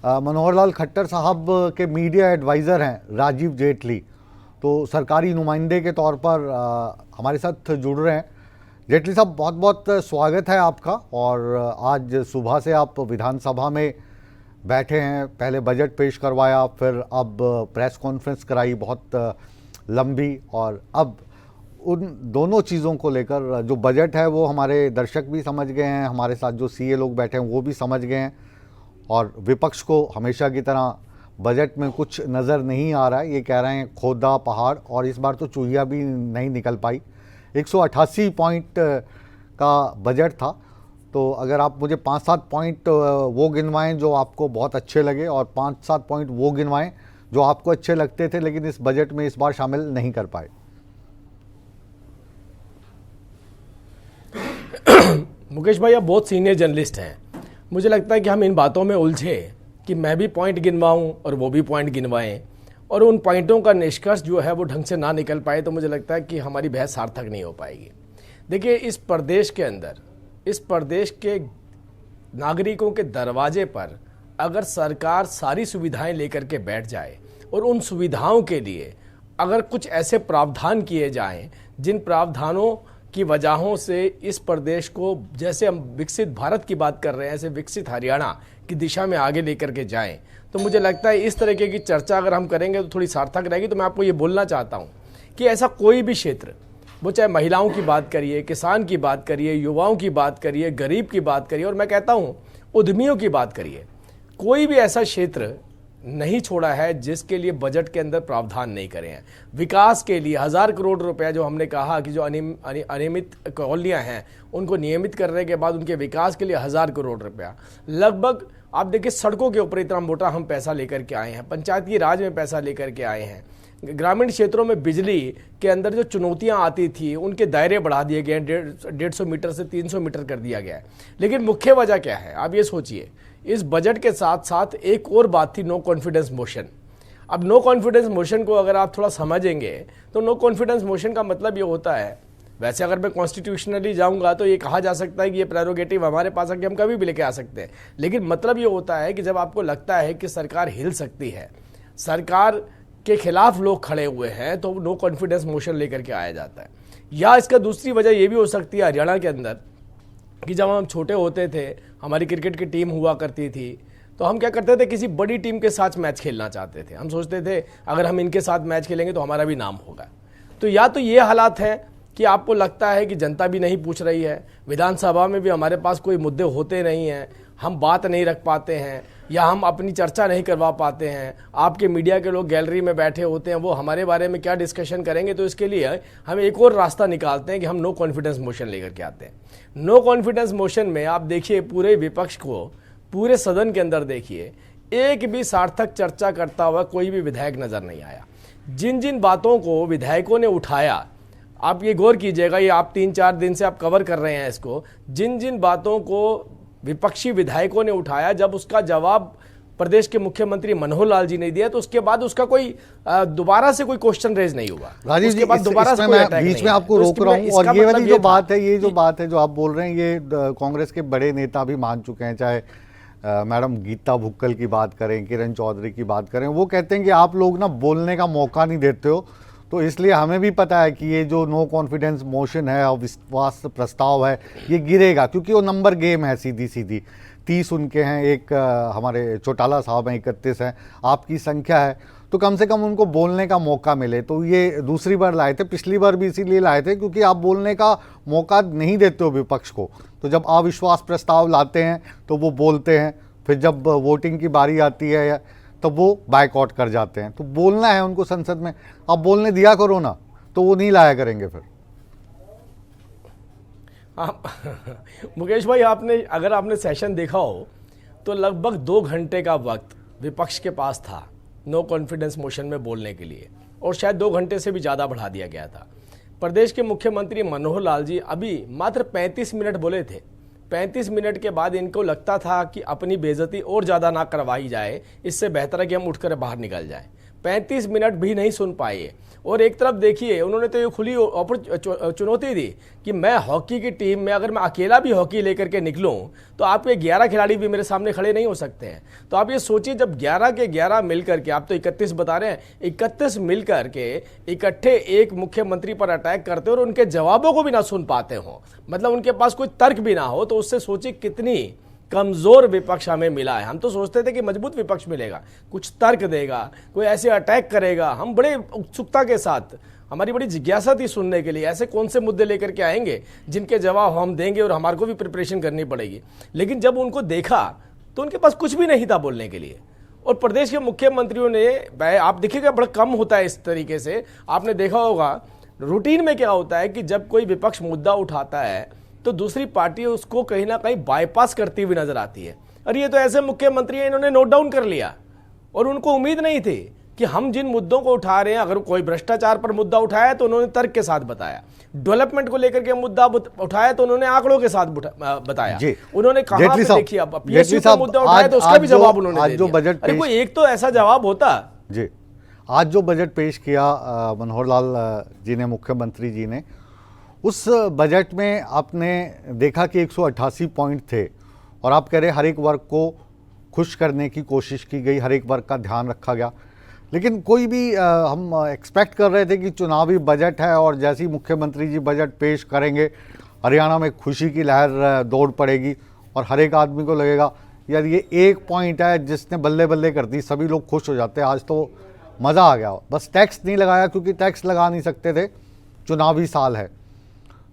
मनोहर लाल खट्टर साहब के media adviser हैं राजीव जेटली, तो सरकारी नुमाइंदे के तौर पर हमारे साथ जुड़ रहे हैं। जेटली साहब, बहुत बहुत स्वागत है आपका। और आज सुबह से आप विधानसभा में बैठे हैं, पहले बजट पेश करवाया, फिर अब प्रेस कॉन्फ्रेंस कराई बहुत लंबी, और अब उन दोनों चीज़ों को लेकर जो बजट है वो हमारे दर्शक भी समझ गए हैं, हमारे साथ जो सीए लोग बैठे हैं वो भी समझ गए हैं, और विपक्ष को हमेशा की तरह बजट में कुछ नज़र नहीं आ रहा है। ये कह रहे हैं खोदा पहाड़, और इस बार तो चूहिया भी नहीं निकल पाई। 188 पॉइंट का बजट था, तो अगर आप मुझे 5-7 पॉइंट वो गिनवाएं जो आपको बहुत अच्छे लगे, और 5-7 पॉइंट वो गिनवाएं जो आपको अच्छे लगते थे लेकिन इस बजट में इस बार शामिल नहीं कर पाए। मुकेश भाई, आप बहुत सीनियर जर्नलिस्ट हैं। मुझे लगता है कि हम इन बातों में उलझे कि मैं भी पॉइंट गिनवाऊं और वो भी पॉइंट गिनवाएं, और उन पॉइंटों का निष्कर्ष जो है वो ढंग से ना निकल पाए, तो मुझे लगता है कि हमारी बहस सार्थक नहीं हो पाएगी। देखिए, इस प्रदेश के अंदर, इस प्रदेश के नागरिकों के दरवाजे पर अगर सरकार सारी सुविधाएं लेकर के बैठ जाए और उन सुविधाओं के लिए अगर कुछ ऐसे प्रावधान किए जाएं जिन प्रावधानों की वजहों से इस प्रदेश को, जैसे हम विकसित भारत की बात कर रहे हैं, ऐसे विकसित हरियाणा की दिशा में आगे लेकर के जाएं, तो मुझे लगता है इस तरीके की चर्चा अगर हम करेंगे तो थोड़ी सार्थक रहेगी। तो मैं आपको ये बोलना चाहता हूँ कि ऐसा कोई भी क्षेत्र, वो चाहे महिलाओं की बात करिए, किसान की बात करिए, युवाओं की बात करिए, गरीब की बात करिए, और मैं कहता हूँ उद्यमियों की बात करिए, कोई भी ऐसा क्षेत्र नहीं छोड़ा है जिसके लिए बजट के अंदर प्रावधान नहीं करे हैं। विकास के लिए 1000 करोड़ रुपया जो हमने कहा कि जो अनियमित कॉलोनियाँ हैं उनको नियमित करने के बाद उनके विकास के लिए 1000 करोड़ रुपया, लगभग आप देखिए सड़कों के ऊपर इतना मोटा हम पैसा लेकर के आए हैं, पंचायती राज में पैसा लेकर के आए हैं, ग्रामीण क्षेत्रों में बिजली के अंदर जो चुनौतियां आती थी उनके दायरे बढ़ा दिए गए, 150 मीटर से 300 मीटर कर दिया गया है। लेकिन मुख्य वजह क्या है, आप ये सोचिए, इस बजट के साथ साथ एक और बात थी, नो कॉन्फिडेंस मोशन। अब नो कॉन्फिडेंस मोशन को अगर आप थोड़ा समझेंगे तो नो कॉन्फिडेंस मोशन का मतलब ये होता है, वैसे अगर मैं कॉन्स्टिट्यूशनली जाऊंगा तो ये कहा जा सकता है कि ये प्रेरोगेटिव हमारे पास है कि हम कभी भी लेके आ सकते हैं, लेकिन मतलब ये होता है कि जब आपको लगता है कि सरकार हिल सकती है, सरकार के खिलाफ लोग खड़े हुए हैं, तो नो कॉन्फिडेंस मोशन लेकर के आया जाता है। या इसका दूसरी वजह ये भी हो सकती है हरियाणा के अंदर कि जब हम छोटे होते थे, हमारी क्रिकेट की टीम हुआ करती थी, तो हम क्या करते थे, किसी बड़ी टीम के साथ मैच खेलना चाहते थे। हम सोचते थे अगर हम इनके साथ मैच खेलेंगे तो हमारा भी नाम होगा। तो या तो ये हालात है कि आपको लगता है कि जनता भी नहीं पूछ रही है, विधानसभा में भी हमारे पास कोई मुद्दे होते नहीं हैं, हम बात नहीं रख पाते हैं, या हम अपनी चर्चा नहीं करवा पाते हैं, आपके मीडिया के लोग गैलरी में बैठे होते हैं, वो हमारे बारे में क्या डिस्कशन करेंगे, तो इसके लिए हम एक और रास्ता निकालते हैं कि हम नो कॉन्फिडेंस मोशन लेकर के आते हैं। नो कॉन्फिडेंस मोशन में आप देखिए पूरे विपक्ष को, पूरे सदन के अंदर देखिए, एक भी सार्थक चर्चा करता हुआ कोई भी विधायक नजर नहीं आया। जिन जिन बातों को विधायकों ने उठाया, आप ये गौर कीजिएगा, ये आप 3-4 दिन से आप कवर कर रहे हैं इसको, जिन जिन बातों को विपक्षी विधायकों ने उठाया, जब उसका जवाब प्रदेश के मुख्यमंत्री मनोहर लाल जी ने दिया, तो उसके बाद उसका कोई दोबारा से कोई क्वेश्चन रेज नहीं हुआ। राजीव जी, दोबारा से मैं बीच में आपको रोक रहा हूं, और ये वाली जो बात है, ये जो बात है जो आप बोल रहे हैं, ये कांग्रेस के बड़े नेता भी मान चुके हैं, चाहे मैडम गीता भुक्कल की बात करें, किरण चौधरी की बात करें, वो कहते हैं कि आप लोग ना बोलने का मौका नहीं देते हो, तो इसलिए हमें भी पता है कि ये जो नो कॉन्फिडेंस मोशन है और विश्वास प्रस्ताव है ये गिरेगा, क्योंकि वो नंबर गेम है, सीधी सीधी 30 उनके हैं, एक हमारे चौटाला साहब हैं, 31 हैं, आपकी संख्या है, तो कम से कम उनको बोलने का मौका मिले। तो ये दूसरी बार लाए थे, पिछली बार भी इसीलिए लाए थे क्योंकि आप बोलने का मौका नहीं देते हो विपक्ष को, तो जब अविश्वास प्रस्ताव लाते हैं तो वो बोलते हैं, फिर जब वोटिंग की बारी आती है तब वो बायकॉट कर जाते हैं। तो बोलना है उनको संसद में, आप बोलने दिया करो ना, तो वो नहीं लाया करेंगे फिर। मुकेश भाई, अगर आपने सेशन देखा हो तो लगभग 2 घंटे का वक्त विपक्ष के पास था नो कॉन्फिडेंस मोशन में बोलने के लिए, और शायद 2 घंटे से भी ज़्यादा बढ़ा दिया गया था। प्रदेश के मुख्यमंत्री मनोहर लाल जी अभी मात्र 35 मिनट बोले थे। 35 मिनट के बाद इनको लगता था कि अपनी बेइज्जती और ज़्यादा ना करवाई जाए, इससे बेहतर है कि हम उठकर बाहर निकल जाएं। 35 मिनट भी नहीं सुन पाए। और एक तरफ देखिए, उन्होंने तो ये खुली चुनौती दी कि मैं हॉकी की टीम में अगर मैं अकेला भी हॉकी लेकर के निकलूं तो आपके 11 खिलाड़ी भी मेरे सामने खड़े नहीं हो सकते हैं। तो आप ये सोचिए, जब 11 के 11 मिलकर के, आप तो 31 बता रहे हैं, 31 मिलकर के इकट्ठे एक मुख्यमंत्री पर अटैक करते हो और उनके जवाबों को भी ना सुन पाते हो, मतलब उनके पास कोई तर्क भी ना हो, तो उससे सोचिए कितनी कमजोर विपक्ष हमें मिला है। हम तो सोचते थे कि मजबूत विपक्ष मिलेगा, कुछ तर्क देगा, कोई ऐसे अटैक करेगा। हम बड़े उत्सुकता के साथ, हमारी बड़ी जिज्ञासा थी सुनने के लिए, ऐसे कौन से मुद्दे लेकर के आएंगे जिनके जवाब हम देंगे और हमारे को भी प्रिपरेशन करनी पड़ेगी। लेकिन जब उनको देखा तो उनके पास कुछ भी नहीं था बोलने के लिए। और प्रदेश के मुख्यमंत्रियों ने, आप देखिएगा बड़ा कम होता है इस तरीके से, आपने देखा होगा रूटीन में क्या होता है कि जब कोई विपक्ष मुद्दा उठाता है तो दूसरी पार्टी उसको कहीं ना कहीं बाईपास करती हुई नजर आती है। और ये तो ऐसे मुख्यमंत्री हैं, इन्होंने नोट डाउन कर लिया और उनको उम्मीद नहीं थी कि हम जिन मुद्दों को उठा रहे हैं, अगर कोई भ्रष्टाचार पर मुद्दा उठाया तो उन्होंने तर्क के साथ बताया, डेवलपमेंट को लेकर के मुद्दा उठाया तो उन्होंने आंकड़ों के साथ बताया। उन्होंने कहा देखिए, अब पीएसयू का मुद्दा उठाया तो उसका भी जवाब उन्होंने दे दिया। अरे कोई एक तो ऐसा जवाब होता। जी, आज जो बजट पेश किया मनोहर लाल जी ने, मुख्यमंत्री जी ने, उस बजट में आपने देखा कि 188 पॉइंट थे और आप कह रहे हर एक वर्ग को खुश करने की कोशिश की गई, हर एक वर्ग का ध्यान रखा गया। लेकिन कोई भी हम एक्सपेक्ट कर रहे थे कि चुनावी बजट है और जैसे ही मुख्यमंत्री जी बजट पेश करेंगे हरियाणा में खुशी की लहर दौड़ पड़ेगी और हर एक आदमी को लगेगा यार ये एक पॉइंट है जिसने बल्ले बल्ले कर दी, सभी लोग खुश हो जाते हैं, आज तो मज़ा आ गया। बस टैक्स नहीं लगाया क्योंकि टैक्स लगा नहीं सकते थे, चुनावी साल है।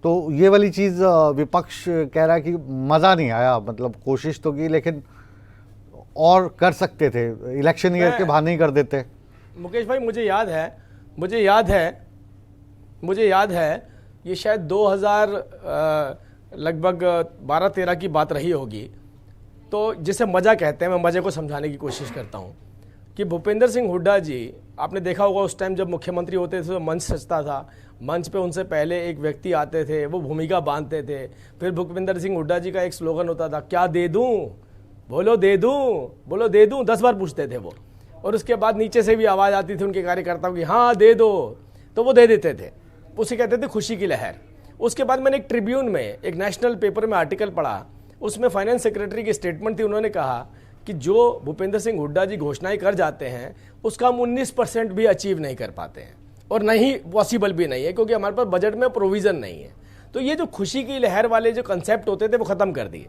तो ये वाली चीज़ विपक्ष कह रहा है कि मज़ा नहीं आया, मतलब कोशिश तो की लेकिन और कर सकते थे, इलेक्शन ईयर के बहाने ही कर देते। मुकेश भाई, मुझे याद है ये शायद 2000 लगभग 12-13 की बात रही होगी। तो जिसे मज़ा कहते हैं, मैं मज़े को समझाने की कोशिश करता हूँ कि भूपेंद्र सिंह हुड्डा जी, आपने देखा होगा उस टाइम जब मुख्यमंत्री होते थे तो मंच सजता था, मंच पे उनसे पहले एक व्यक्ति आते थे, वो भूमिका बांधते थे। फिर भूपेंद्र सिंह हुड्डा जी का एक स्लोगन होता था, क्या दे दूं, बोलो दे दूं, 10 बार पूछते थे वो। और उसके बाद नीचे से भी आवाज़ आती थी उनके कार्यकर्ताओं की, हाँ दे दो, तो वो दे देते थे, उसे कहते थे खुशी की लहर। उसके बाद मैंने एक ट्रिब्यून में, एक नेशनल पेपर में आर्टिकल पढ़ा, उसमें फाइनेंस सेक्रेटरी की स्टेटमेंट थी। उन्होंने कहा कि जो भूपेंद्र सिंह हुड्डा जी घोषणाएं कर जाते हैं उसका हम 19% भी अचीव नहीं कर पाते हैं और नहीं पॉसिबल भी नहीं है क्योंकि हमारे पास बजट में प्रोविजन नहीं है। तो ये जो खुशी की लहर वाले जो कंसेप्ट होते थे वो खत्म कर दिए।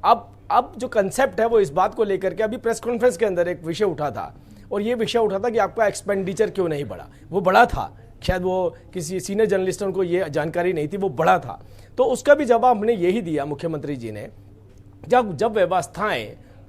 अब जो कंसेप्ट है वो इस बात को लेकर के, अभी प्रेस कॉन्फ्रेंस के अंदर एक विषय उठा था और ये विषय उठा था कि आपका एक्सपेंडिचर क्यों नहीं बढ़ा। वो बढ़ा था, शायद वो किसी सीनियर जर्नलिस्टों को ये जानकारी नहीं थी, वो बढ़ा था। तो उसका भी जवाब हमने यही दिया मुख्यमंत्री जी ने, जब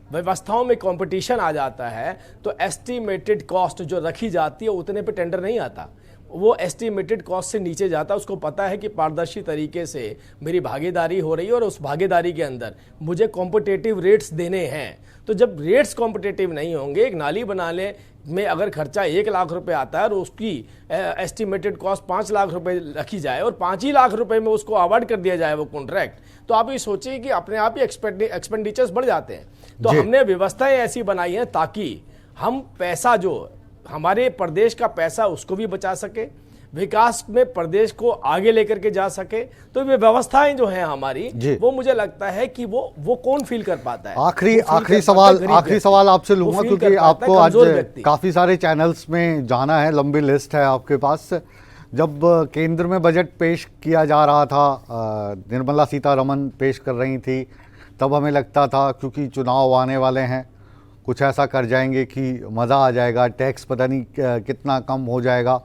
व्यवस्थाओं में कंपटीशन आ जाता है तो एस्टिमेटेड कॉस्ट जो रखी जाती है उतने पे टेंडर नहीं आता, वो एस्टिमेटेड कॉस्ट से नीचे जाता है। उसको पता है कि पारदर्शी तरीके से मेरी भागीदारी हो रही है और उस भागीदारी के अंदर मुझे कॉम्पिटिटिव रेट्स देने हैं। तो जब रेट्स कॉम्पिटिटिव नहीं होंगे, एक नाली बनाने में अगर खर्चा 1 लाख रुपए आता है और उसकी एस्टिमेटेड कॉस्ट 5 लाख रुपए रखी जाए और 5 ही लाख रुपए में उसको अवार्ड कर दिया जाए वो कॉन्ट्रैक्ट, तो आप ये सोचिए कि अपने आप ही एक्सपेंडिचर्स बढ़ जाते हैं। तो हमने व्यवस्थाएं ऐसी बनाई हैं ताकि हम पैसा, जो हमारे प्रदेश का पैसा, उसको भी बचा सके, विकास में प्रदेश को आगे लेकर के जा सके। तो ये व्यवस्थाएं जो हैं हमारी, वो मुझे लगता है कि वो कौन फील कर पाता है। आखिरी सवाल आपसे लूंगा क्योंकि आपको आज काफी सारे चैनल्स में जाना है, लंबी लिस्ट है आपके पास। जब केंद्र में बजट पेश किया जा रहा था, निर्मला सीतारमण पेश कर रही थी, तब हमें लगता था क्योंकि चुनाव आने वाले हैं कुछ ऐसा कर जाएंगे कि मज़ा आ जाएगा, टैक्स पता नहीं कितना कम हो जाएगा।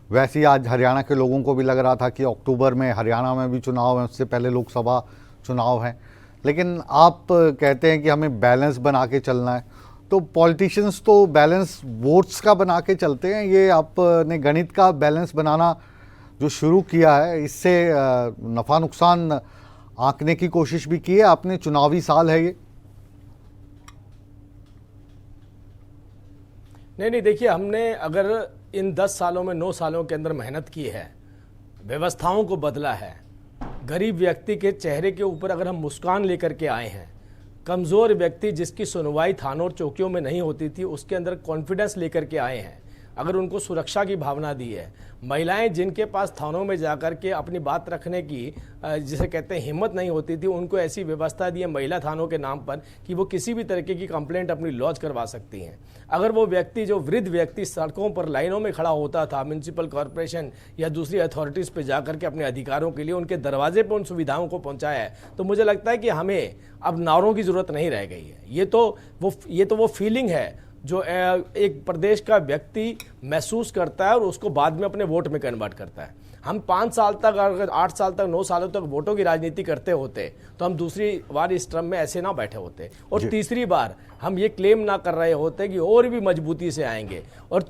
वैसे ही आज हरियाणा के लोगों को भी लग रहा था कि अक्टूबर में हरियाणा में भी चुनाव है, उससे पहले लोकसभा चुनाव है। लेकिन आप कहते हैं कि हमें बैलेंस बना के चलना है, तो पॉलिटिशियंस तो बैलेंस वोट्स का बना के चलते हैं। ये आपने गणित का बैलेंस बनाना जो शुरू किया है, इससे नफ़ा नुकसान आंकने की कोशिश भी की है आपने? चुनावी साल है ये। नहीं, देखिए, हमने अगर इन 10 सालों में 9 सालों के अंदर मेहनत की है, व्यवस्थाओं को बदला है, गरीब व्यक्ति के चेहरे के ऊपर अगर हम मुस्कान लेकर के आए हैं, कमज़ोर व्यक्ति जिसकी सुनवाई थानों और चौकियों में नहीं होती थी उसके अंदर कॉन्फिडेंस लेकर के आए हैं, अगर उनको सुरक्षा की भावना दी है, महिलाएं जिनके पास थानों में जाकर के अपनी बात रखने की जिसे कहते हैं हिम्मत नहीं होती थी, उनको ऐसी व्यवस्था दी है महिला थानों के नाम पर कि वो किसी भी तरीके की कंप्लेंट अपनी लॉन्च करवा सकती हैं। अगर वो व्यक्ति, जो वृद्ध व्यक्ति सड़कों पर लाइनों में खड़ा होता था म्यूनसिपल कॉरपोरेशन या दूसरी अथॉरिटीज़ पे जाकर के अपने अधिकारों के लिए उनके दरवाजे पर उन सुविधाओं को पहुंचाया है, तो मुझे लगता है कि हमें अब नारों की ज़रूरत नहीं रह गई है। ये तो वो फीलिंग है जो एक प्रदेश का व्यक्ति महसूस करता है और उसको बाद में अपने वोट में कन्वर्ट करता है। हम 5 साल तक, अगर 8 साल तक, 9 सालों तक वोटों की राजनीति करते होते तो हम दूसरी बार इस ट्रम में ऐसे ना बैठे होते, और तीसरी बार हम ये क्लेम ना कर रहे होते कि और भी मजबूती से आएंगे। और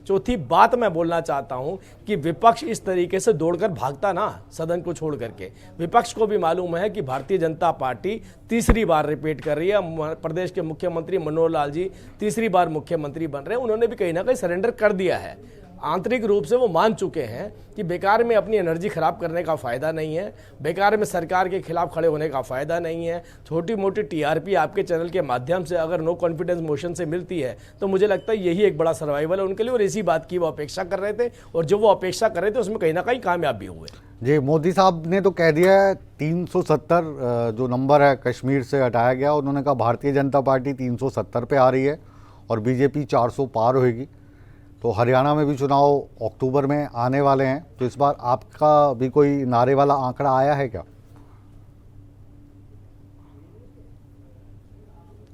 चौथी बात मैं बोलना चाहता हूं कि विपक्ष इस तरीके से दौड़कर भागता ना सदन को छोड़ करके। विपक्ष को भी मालूम है कि भारतीय जनता पार्टी तीसरी बार रिपीट कर रही है। प्रदेश के मुख्यमंत्री मनोहर लाल जी तीसरी बार मुख्यमंत्री बन रहे हैं। उन्होंने भी कहीं ना कहीं सरेंडर कर दिया है, आंतरिक रूप से वो मान चुके हैं कि बेकार में अपनी एनर्जी खराब करने का फ़ायदा नहीं है, बेकार में सरकार के खिलाफ खड़े होने का फ़ायदा नहीं है। छोटी मोटी टीआरपी आपके चैनल के माध्यम से अगर नो कॉन्फिडेंस मोशन से मिलती है तो मुझे लगता है यही एक बड़ा सर्वाइवल है उनके लिए, और इसी बात की वो अपेक्षा कर रहे थे, और जो वो अपेक्षा कर रहे थे उसमें कहीं ना कहीं कामयाब भी हुए। जी, मोदी साहब ने तो कह दिया है 370 जो नंबर है कश्मीर से हटाया गया। उन्होंने कहा भारतीय जनता पार्टी 370 पे आ रही है और बीजेपी 400 पार होएगी। तो हरियाणा में भी चुनाव अक्टूबर में आने वाले हैं, तो इस बार आपका भी कोई नारे वाला आंकड़ा आया है क्या?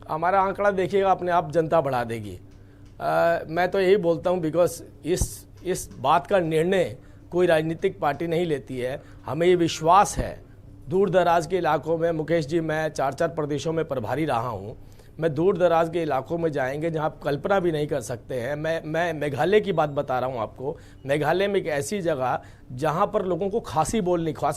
हमारा आंकड़ा देखिएगा, अपने आप जनता बढ़ा देगी। मैं तो यही बोलता हूं, बिकॉज इस बात का निर्णय कोई राजनीतिक पार्टी नहीं लेती है। हमें ये विश्वास है, दूर दराज के इलाकों में, मुकेश जी मैं 4 प्रदेशों में प्रभारी रहा हूँ, मैं दूर दराज के इलाकों में जाएंगे जहाँ आप कल्पना भी नहीं कर सकते हैं। मैं मेघालय की बात बता रहा हूँ आपको। मेघालय में एक ऐसी जगह जहाँ पर लोगों को खासी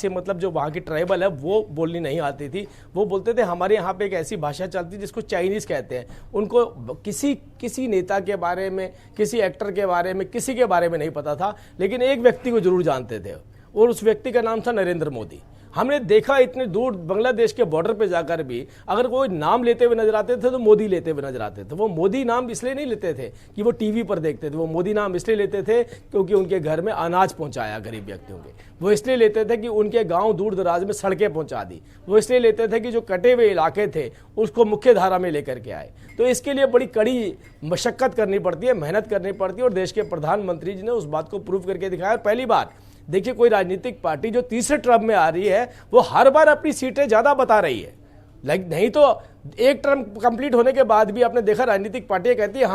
मतलब जो वहाँ की ट्राइबल है वो बोलनी नहीं आती थी। वो बोलते थे हमारे यहाँ पे एक ऐसी भाषा चलती जिसको चाइनीज़ कहते हैं। उनको किसी नेता के बारे में, किसी एक्टर के बारे में, किसी के बारे में नहीं पता था, लेकिन एक व्यक्ति को जरूर जानते थे, और उस व्यक्ति का नाम था नरेंद्र मोदी। हमने देखा इतने दूर बांग्लादेश के बॉर्डर पे जाकर भी अगर कोई नाम लेते हुए नजर आते थे तो मोदी लेते हुए नजर आते थे। वो मोदी नाम इसलिए नहीं लेते थे कि वो टीवी पर देखते थे, वो मोदी नाम इसलिए लेते थे क्योंकि उनके घर में अनाज पहुंचाया गरीब व्यक्तियों के। वो इसलिए लेते थे कि उनके गांव दूर दराज में सड़कें पहुंचा दी। वो इसलिए लेते थे कि जो कटे हुए इलाके थे उसको मुख्य धारा में लेकर के आए। तो इसके लिए बड़ी कड़ी मशक्कत करनी पड़ती है, मेहनत करनी पड़ती है, और देश के प्रधानमंत्री जी ने उस बात को प्रूव करके दिखाया। पहली बार देखिए, कोई राजनीतिक पार्टी जो तीसरे टर्म में आ रही है वो हर बार अपनी सीटें ज्यादा बता रही है। नहीं तो एक टर्म कंप्लीट होने के बाद भी आपने देखा राजनीतिक पार्टियां कहती है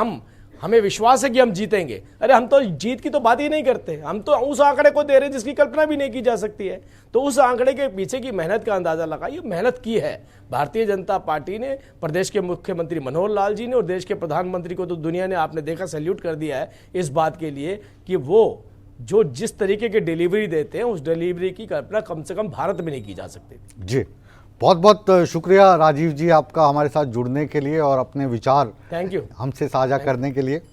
हमें विश्वास है कि हम जीतेंगे। अरे हम तो जीत की तो बात ही नहीं करते, हम तो उस आंकड़े को दे रहे हैं जिसकी कल्पना भी नहीं की जा सकती है। तो उस आंकड़े के पीछे की मेहनत का अंदाजा लगाइए। मेहनत की है भारतीय जनता पार्टी ने, प्रदेश के मुख्यमंत्री मनोहर लाल जी ने, और देश के प्रधानमंत्री को तो दुनिया ने, आपने देखा, सैल्यूट कर दिया है इस बात के लिए कि वो जो जिस तरीके की डिलीवरी देते हैं उस डिलीवरी की कल्पना कम से कम भारत में नहीं की जा सकती। जी, बहुत बहुत शुक्रिया राजीव जी आपका हमारे साथ जुड़ने के लिए और अपने विचार थैंक यू हमसे साझा करने के लिए।